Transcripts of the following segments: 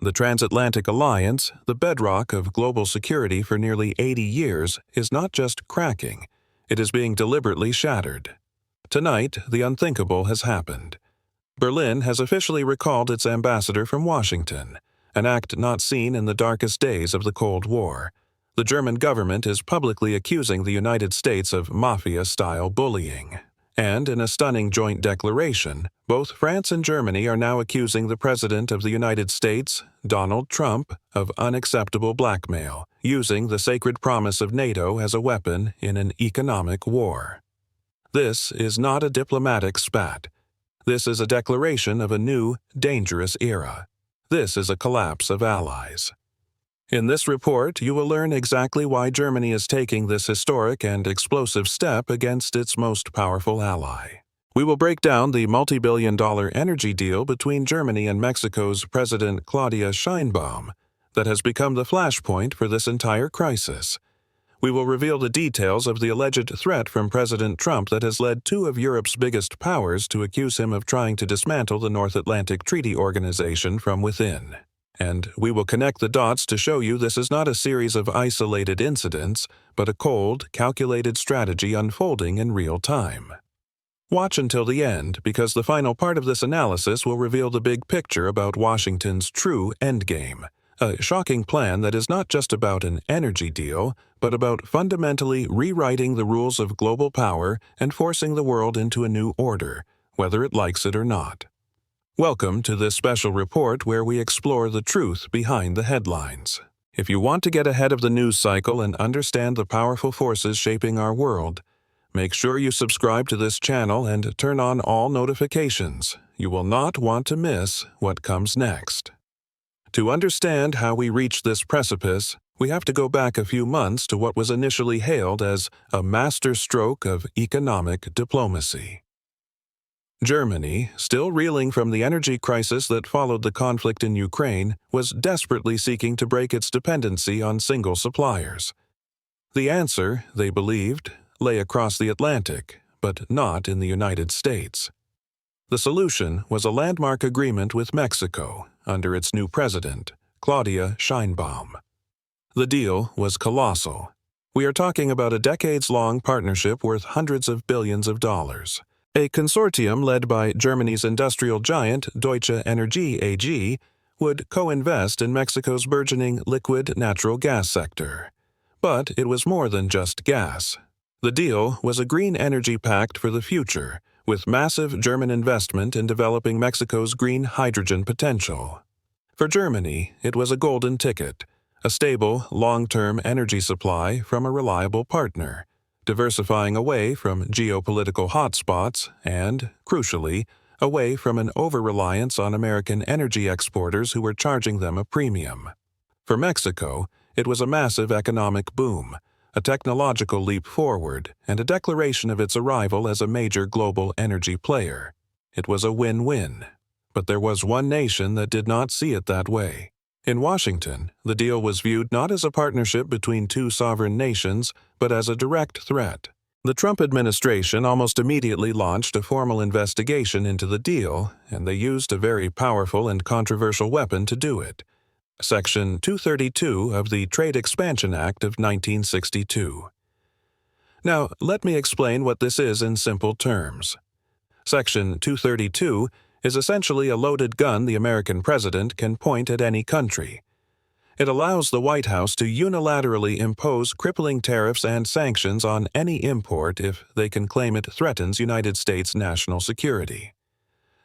The transatlantic alliance, the bedrock of global security for nearly 80 years, is not just cracking, it is being deliberately shattered. Tonight, the unthinkable has happened. Berlin has officially recalled its ambassador from Washington, an act not seen in the darkest days of the Cold War. The German government is publicly accusing the United States of mafia-style bullying. And in a stunning joint declaration, both France and Germany are now accusing the President of the United States, Donald Trump, of unacceptable blackmail, using the sacred promise of NATO as a weapon in an economic war. This is not a diplomatic spat. This is a declaration of a new, dangerous era. This is a collapse of allies. In this report, you will learn exactly why Germany is taking this historic and explosive step against its most powerful ally. We will break down the multi-billion-dollar energy deal between Germany and Mexico's President Claudia Sheinbaum that has become the flashpoint for this entire crisis. We will reveal the details of the alleged threat from President Trump that has led two of Europe's biggest powers to accuse him of trying to dismantle the North Atlantic Treaty Organization from within. And we will connect the dots to show you this is not a series of isolated incidents, but a cold, calculated strategy unfolding in real time. Watch until the end, because the final part of this analysis will reveal the big picture about Washington's true endgame, a shocking plan that is not just about an energy deal, but about fundamentally rewriting the rules of global power and forcing the world into a new order, whether it likes it or not. Welcome to this special report where we explore the truth behind the headlines. If you want to get ahead of the news cycle and understand the powerful forces shaping our world, make sure you subscribe to this channel and turn on all notifications. You will not want to miss what comes next. To understand how we reached this precipice, we have to go back a few months to what was initially hailed as a masterstroke of economic diplomacy. Germany, still reeling from the energy crisis that followed the conflict in Ukraine, was desperately seeking to break its dependency on single suppliers. The answer, they believed, lay across the Atlantic, but not in the United States. The solution was a landmark agreement with Mexico under its new president, Claudia Sheinbaum. The deal was colossal. We are talking about a decades-long partnership worth hundreds of billions of dollars. A consortium led by Germany's industrial giant Deutsche Energie AG would co-invest in Mexico's burgeoning liquid natural gas sector. But it was more than just gas. The deal was a green energy pact for the future, with massive German investment in developing Mexico's green hydrogen potential. For Germany, it was a golden ticket, a stable, long-term energy supply from a reliable partner, diversifying away from geopolitical hotspots and, crucially, away from an over-reliance on American energy exporters who were charging them a premium. For Mexico, it was a massive economic boom, a technological leap forward, and a declaration of its arrival as a major global energy player. It was a win-win. But there was one nation that did not see it that way. In Washington, the deal was viewed not as a partnership between two sovereign nations, but as a direct threat. The Trump administration almost immediately launched a formal investigation into the deal, and they used a very powerful and controversial weapon to do it. Section 232 of the Trade Expansion Act of 1962. Now, let me explain what this is in simple terms. Section 232 is essentially a loaded gun the American president can point at any country. It allows the White House to unilaterally impose crippling tariffs and sanctions on any import if they can claim it threatens United States national security.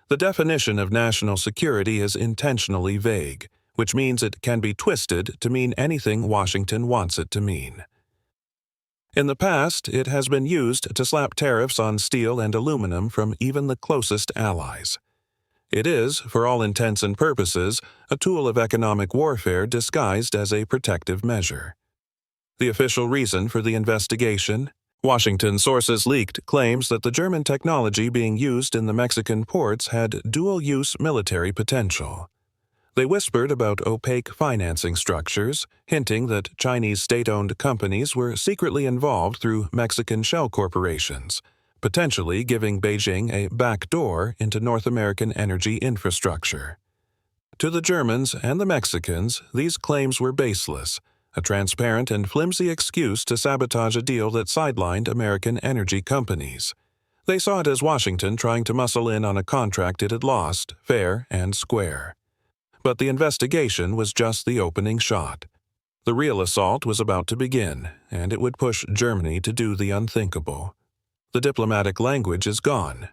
The definition of national security is intentionally vague, which means it can be twisted to mean anything Washington wants it to mean. In the past, it has been used to slap tariffs on steel and aluminum from even the closest allies. It is, for all intents and purposes, a tool of economic warfare disguised as a protective measure. The official reason for the investigation? Washington sources leaked claims that the German technology being used in the Mexican ports had dual-use military potential. They whispered about opaque financing structures, hinting that Chinese state-owned companies were secretly involved through Mexican shell corporations, potentially giving Beijing a backdoor into North American energy infrastructure. To the Germans and the Mexicans, these claims were baseless, a transparent and flimsy excuse to sabotage a deal that sidelined American energy companies. They saw it as Washington trying to muscle in on a contract it had lost, fair and square. But the investigation was just the opening shot. The real assault was about to begin, and it would push Germany to do the unthinkable. The diplomatic language is gone.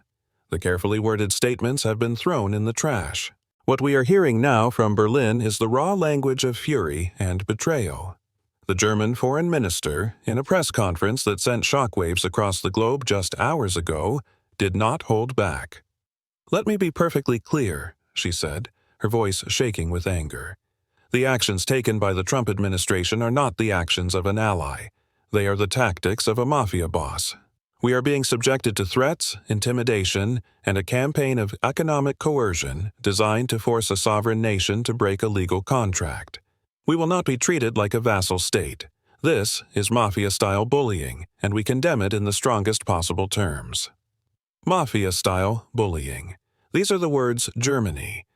The carefully worded statements have been thrown in the trash. What we are hearing now from Berlin is the raw language of fury and betrayal. The German foreign minister, in a press conference that sent shockwaves across the globe just hours ago, did not hold back. "Let me be perfectly clear," she said, her voice shaking with anger. "The actions taken by the Trump administration are not the actions of an ally. They are the tactics of a mafia boss. We are being subjected to threats, intimidation, and a campaign of economic coercion designed to force a sovereign nation to break a legal contract. We will not be treated like a vassal state. This is mafia-style bullying, and we condemn it in the strongest possible terms." Mafia-style bullying. These are the words Germany.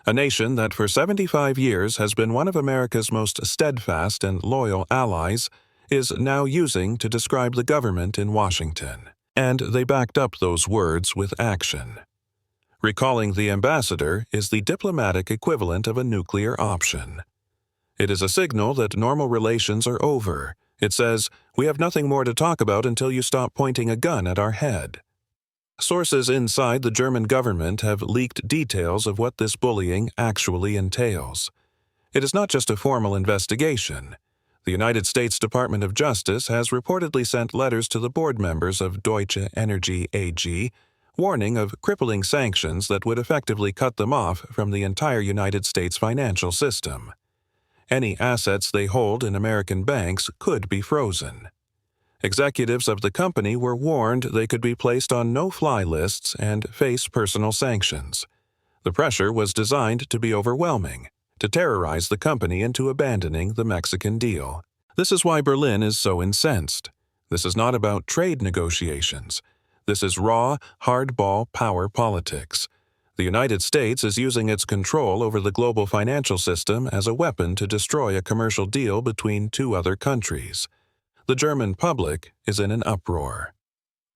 A nation that for 75 years has been one of America's most steadfast and loyal allies is now using to describe the government in Washington. And they backed up those words with action. Recalling the ambassador is the diplomatic equivalent of a nuclear option. It is a signal that normal relations are over. It says, "We have nothing more to talk about until you stop pointing a gun at our head." Sources inside the German government have leaked details of what this bullying actually entails. It is not just a formal investigation. The United States Department of Justice has reportedly sent letters to the board members of Deutsche Energy AG, warning of crippling sanctions that would effectively cut them off from the entire United States financial system. Any assets they hold in American banks could be frozen. Executives of the company were warned they could be placed on no-fly lists and face personal sanctions. The pressure was designed to be overwhelming, to terrorize the company into abandoning the Mexican deal. This is why Berlin is so incensed. This is not about trade negotiations. This is raw, hardball power politics. The United States is using its control over the global financial system as a weapon to destroy a commercial deal between two other countries. The German public is in an uproar.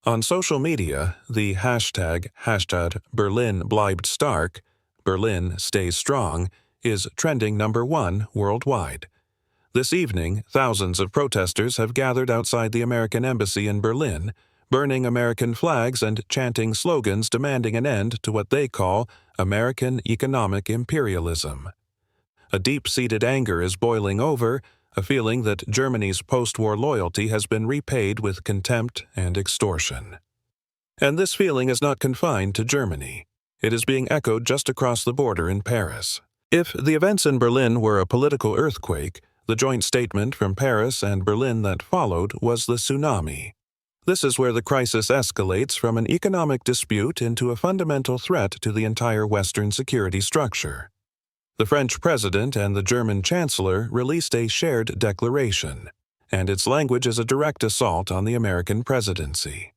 On social media, the hashtag Berlin bleibt stark, Berlin stays strong, is trending #1 worldwide. This evening, thousands of protesters have gathered outside the American embassy in Berlin, burning American flags and chanting slogans demanding an end to what they call American economic imperialism. A deep-seated anger is boiling over, a feeling that Germany's post-war loyalty has been repaid with contempt and extortion. And this feeling is not confined to Germany. It is being echoed just across the border in Paris. If the events in Berlin were a political earthquake, the joint statement from Paris and Berlin that followed was the tsunami. This is where the crisis escalates from an economic dispute into a fundamental threat to the entire Western security structure. The French president and the German chancellor released a shared declaration, and its language is a direct assault on the American presidency.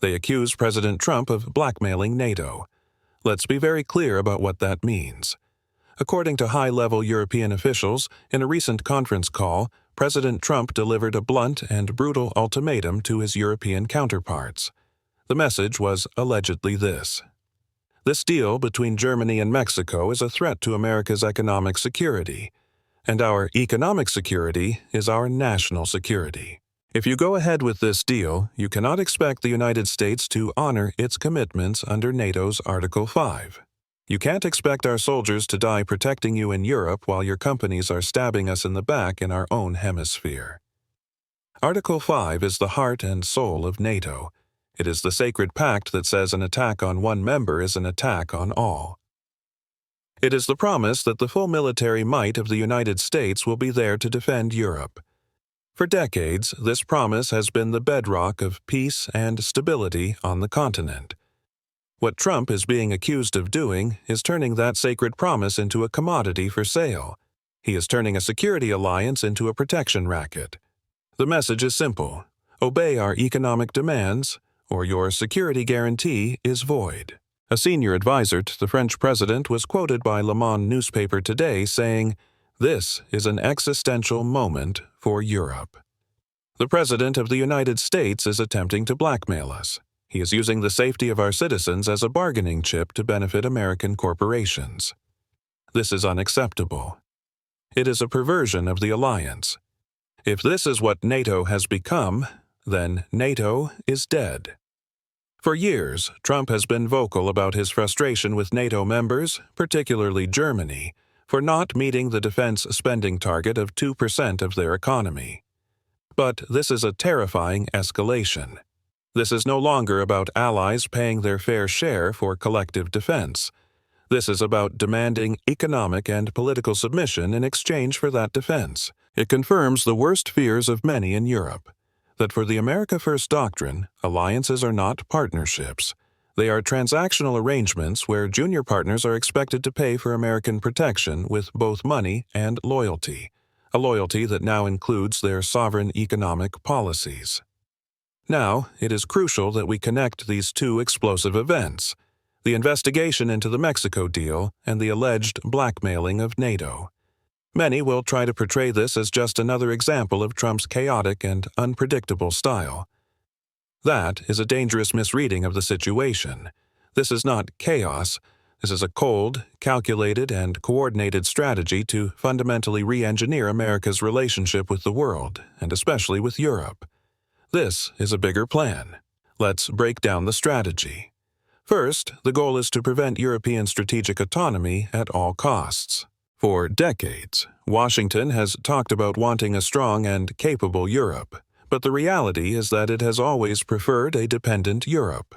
They accuse President Trump of blackmailing NATO. Let's be very clear about what that means. According to high-level European officials, in a recent conference call, President Trump delivered a blunt and brutal ultimatum to his European counterparts. The message was allegedly this: "This deal between Germany and Mexico is a threat to America's economic security, and our economic security is our national security. If you go ahead with this deal, you cannot expect the United States to honor its commitments under NATO's Article 5. You can't expect our soldiers to die protecting you in Europe while your companies are stabbing us in the back in our own hemisphere." Article 5 is the heart and soul of NATO. It is the sacred pact that says an attack on one member is an attack on all. It is the promise that the full military might of the United States will be there to defend Europe. For decades, this promise has been the bedrock of peace and stability on the continent. What Trump is being accused of doing is turning that sacred promise into a commodity for sale. He is turning a security alliance into a protection racket. The message is simple: obey our economic demands, or your security guarantee is void. A senior advisor to the French president was quoted by Le Monde newspaper today saying, "This is an existential moment for Europe." The President of the United States is attempting to blackmail us. He is using the safety of our citizens as a bargaining chip to benefit American corporations. This is unacceptable. It is a perversion of the alliance. If this is what NATO has become, then NATO is dead. For years, Trump has been vocal about his frustration with NATO members, particularly Germany, for not meeting the defense spending target of 2% of their economy. But this is a terrifying escalation. This is no longer about allies paying their fair share for collective defense. This is about demanding economic and political submission in exchange for that defense. It confirms the worst fears of many in Europe, that for the America First doctrine, alliances are not partnerships. They are transactional arrangements where junior partners are expected to pay for American protection with both money and loyalty, a loyalty that now includes their sovereign economic policies. Now, it is crucial that we connect these two explosive events, the investigation into the Mexico deal and the alleged blackmailing of NATO. Many will try to portray this as just another example of Trump's chaotic and unpredictable style. That is a dangerous misreading of the situation. This is not chaos. This is a cold, calculated, and coordinated strategy to fundamentally re-engineer America's relationship with the world, and especially with Europe. This is a bigger plan. Let's break down the strategy. First, the goal is to prevent European strategic autonomy at all costs. For decades, Washington has talked about wanting a strong and capable Europe, but the reality is that it has always preferred a dependent Europe.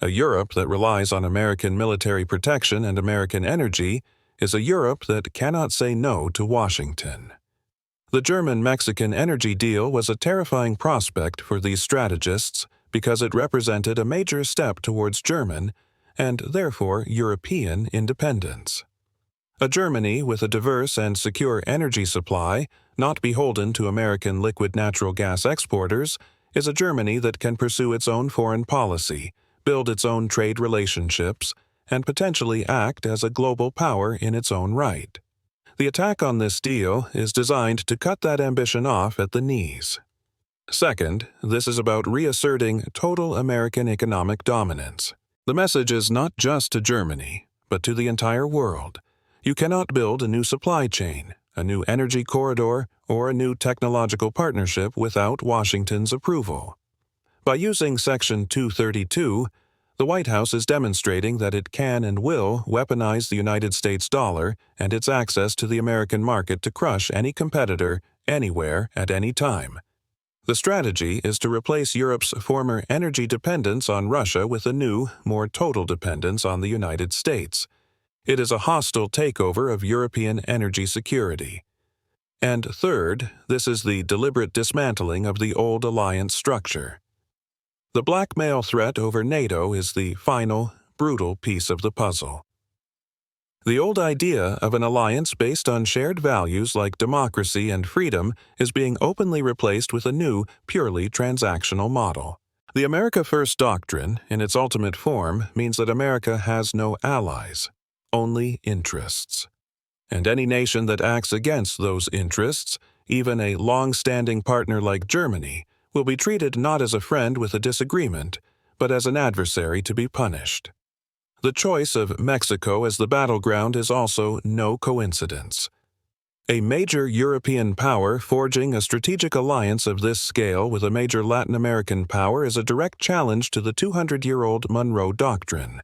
A Europe that relies on American military protection and American energy is a Europe that cannot say no to Washington. The German-Mexican energy deal was a terrifying prospect for these strategists because it represented a major step towards German, and therefore European, independence. A Germany with a diverse and secure energy supply, not beholden to American liquid natural gas exporters, is a Germany that can pursue its own foreign policy, build its own trade relationships, and potentially act as a global power in its own right. The attack on this deal is designed to cut that ambition off at the knees. Second, this is about reasserting total American economic dominance. The message is not just to Germany, but to the entire world. You cannot build a new supply chain, a new energy corridor, or a new technological partnership without Washington's approval. By using Section 232, the White House is demonstrating that it can and will weaponize the United States dollar and its access to the American market to crush any competitor, anywhere, at any time. The strategy is to replace Europe's former energy dependence on Russia with a new, more total dependence on the United States. It is a hostile takeover of European energy security. And third, this is the deliberate dismantling of the old alliance structure. The blackmail threat over NATO is the final, brutal piece of the puzzle. The old idea of an alliance based on shared values like democracy and freedom is being openly replaced with a new, purely transactional model. The America First doctrine, in its ultimate form, means that America has no allies, only interests. And any nation that acts against those interests, even a long-standing partner like Germany, will be treated not as a friend with a disagreement, but as an adversary to be punished. The choice of Mexico as the battleground is also no coincidence. A major European power forging a strategic alliance of this scale with a major Latin American power is a direct challenge to the 200-year-old Monroe Doctrine,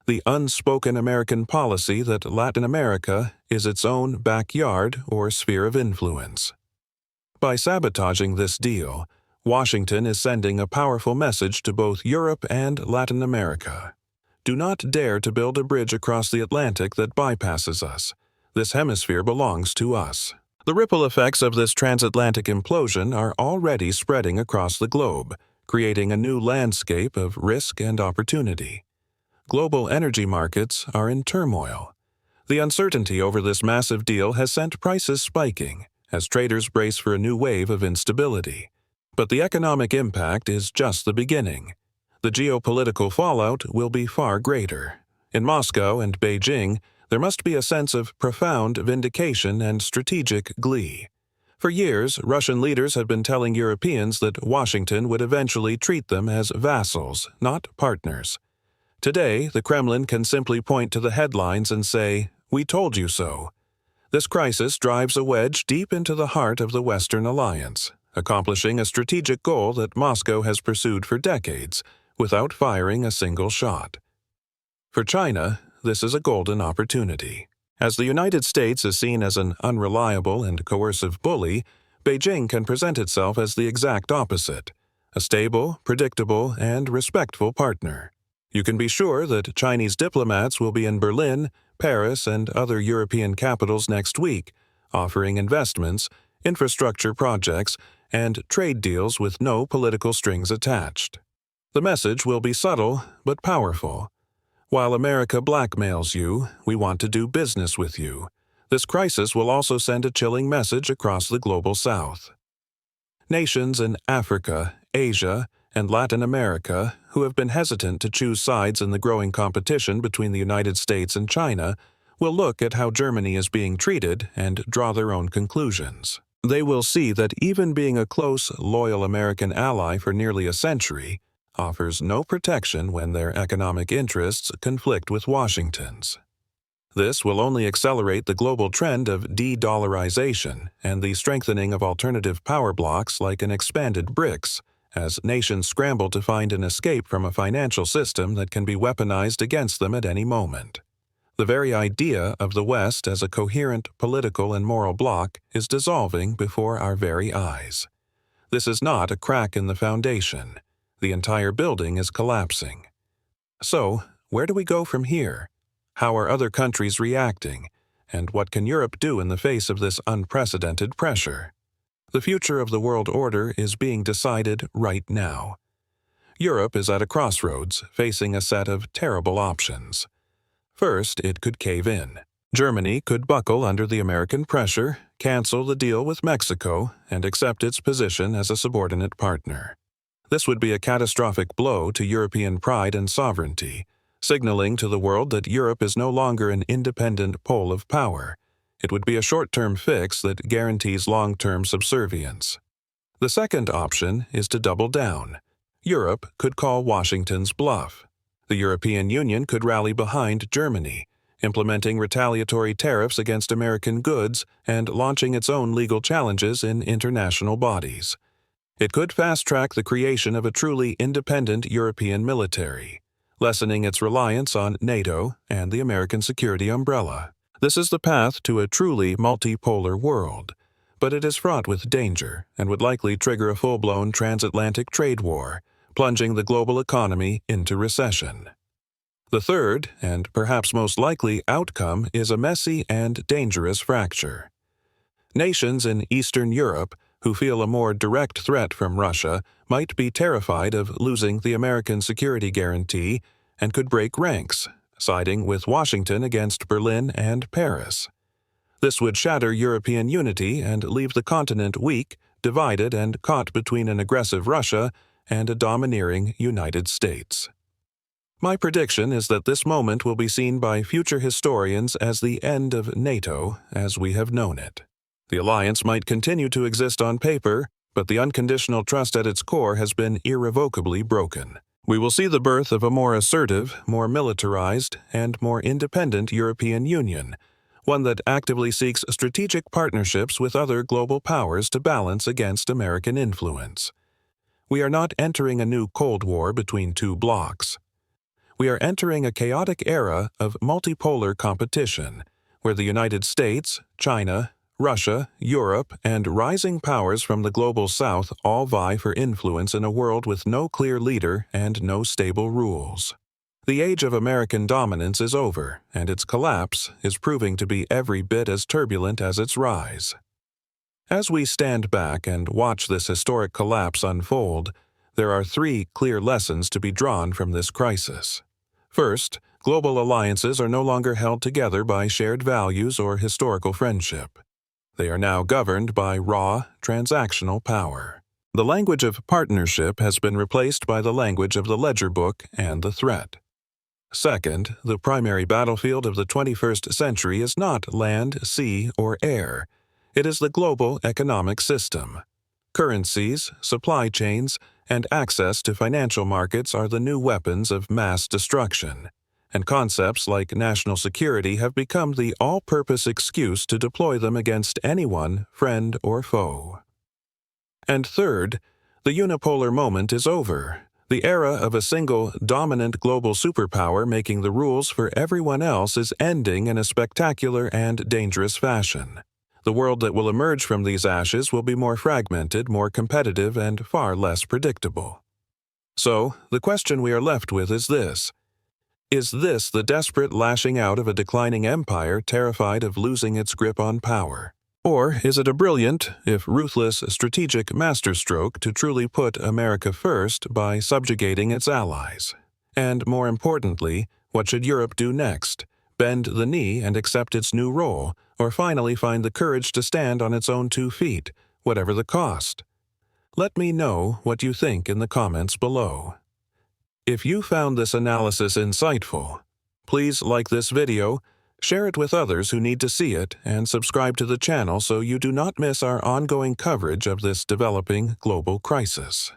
the unspoken American policy that Latin America is its own backyard or sphere of influence. By sabotaging this deal, Washington is sending a powerful message to both Europe and Latin America. Do not dare to build a bridge across the Atlantic that bypasses us. This hemisphere belongs to us. The ripple effects of this transatlantic implosion are already spreading across the globe, creating a new landscape of risk and opportunity. Global energy markets are in turmoil. The uncertainty over this massive deal has sent prices spiking, as traders brace for a new wave of instability. But the economic impact is just the beginning. The geopolitical fallout will be far greater. In Moscow and Beijing, there must be a sense of profound vindication and strategic glee. For years, Russian leaders had been telling Europeans that Washington would eventually treat them as vassals, not partners. Today, the Kremlin can simply point to the headlines and say, "We told you so." This crisis drives a wedge deep into the heart of the Western alliance, accomplishing a strategic goal that Moscow has pursued for decades, without firing a single shot. For China, this is a golden opportunity. As the United States is seen as an unreliable and coercive bully, Beijing can present itself as the exact opposite, a stable, predictable, and respectful partner. You can be sure that Chinese diplomats will be in Berlin, Paris, and other European capitals next week, offering investments, infrastructure projects, and trade deals with no political strings attached. The message will be subtle but powerful. While America blackmails you, we want to do business with you. This crisis will also send a chilling message across the global South. Nations in Africa, Asia, and Latin America, who have been hesitant to choose sides in the growing competition between the United States and China, will look at how Germany is being treated and draw their own conclusions. They will see that even being a close, loyal American ally for nearly a century offers no protection when their economic interests conflict with Washington's. This will only accelerate the global trend of de-dollarization and the strengthening of alternative power blocks like an expanded BRICS, as nations scramble to find an escape from a financial system that can be weaponized against them at any moment. The very idea of the West as a coherent political and moral bloc is dissolving before our very eyes. This is not a crack in the foundation. The entire building is collapsing. So, where do we go from here? How are other countries reacting? And what can Europe do in the face of this unprecedented pressure? The future of the world order is being decided right now. Europe is at a crossroads, facing a set of terrible options. First, it could cave in. Germany could buckle under the American pressure, cancel the deal with Mexico, and accept its position as a subordinate partner. This would be a catastrophic blow to European pride and sovereignty, signaling to the world that Europe is no longer an independent pole of power. It would be a short-term fix that guarantees long-term subservience. The second option is to double down. Europe could call Washington's bluff. The European Union could rally behind Germany, implementing retaliatory tariffs against American goods and launching its own legal challenges in international bodies. It could fast-track the creation of a truly independent European military, lessening its reliance on NATO and the American security umbrella. This is the path to a truly multipolar world, but it is fraught with danger and would likely trigger a full-blown transatlantic trade war, plunging the global economy into recession. The third, and perhaps most likely, outcome is a messy and dangerous fracture. Nations in Eastern Europe who feel a more direct threat from Russia might be terrified of losing the American security guarantee and could break ranks, siding with Washington against Berlin and Paris. This would shatter European unity and leave the continent weak, divided, and caught between an aggressive Russia and a domineering United States. My prediction is that this moment will be seen by future historians as the end of NATO as we have known it. The alliance might continue to exist on paper, but the unconditional trust at its core has been irrevocably broken. We will see the birth of a more assertive, more militarized, and more independent European Union, one that actively seeks strategic partnerships with other global powers to balance against American influence. We are not entering a new Cold War between two blocs. We are entering a chaotic era of multipolar competition, where the United States, China, Russia, Europe, and rising powers from the global South all vie for influence in a world with no clear leader and no stable rules. The age of American dominance is over, and its collapse is proving to be every bit as turbulent as its rise. As we stand back and watch this historic collapse unfold, there are three clear lessons to be drawn from this crisis. First, global alliances are no longer held together by shared values or historical friendship. They are now governed by raw, transactional power. The language of partnership has been replaced by the language of the ledger book and the threat. Second, the primary battlefield of the 21st century is not land, sea, or air. It is the global economic system. Currencies, supply chains, and access to financial markets are the new weapons of mass destruction, and concepts like national security have become the all-purpose excuse to deploy them against anyone, friend or foe. And third, the unipolar moment is over. The era of a single, dominant global superpower making the rules for everyone else is ending in a spectacular and dangerous fashion. The world that will emerge from these ashes will be more fragmented, more competitive, and far less predictable. So, the question we are left with is this: is this the desperate lashing out of a declining empire terrified of losing its grip on power? Or is it a brilliant, if ruthless, strategic masterstroke to truly put America first by subjugating its allies? And more importantly, what should Europe do next? Bend the knee and accept its new role, or finally find the courage to stand on its own 2 feet, whatever the cost? Let me know what you think in the comments below. If you found this analysis insightful, please like this video, share it with others who need to see it, and subscribe to the channel so you do not miss our ongoing coverage of this developing global crisis.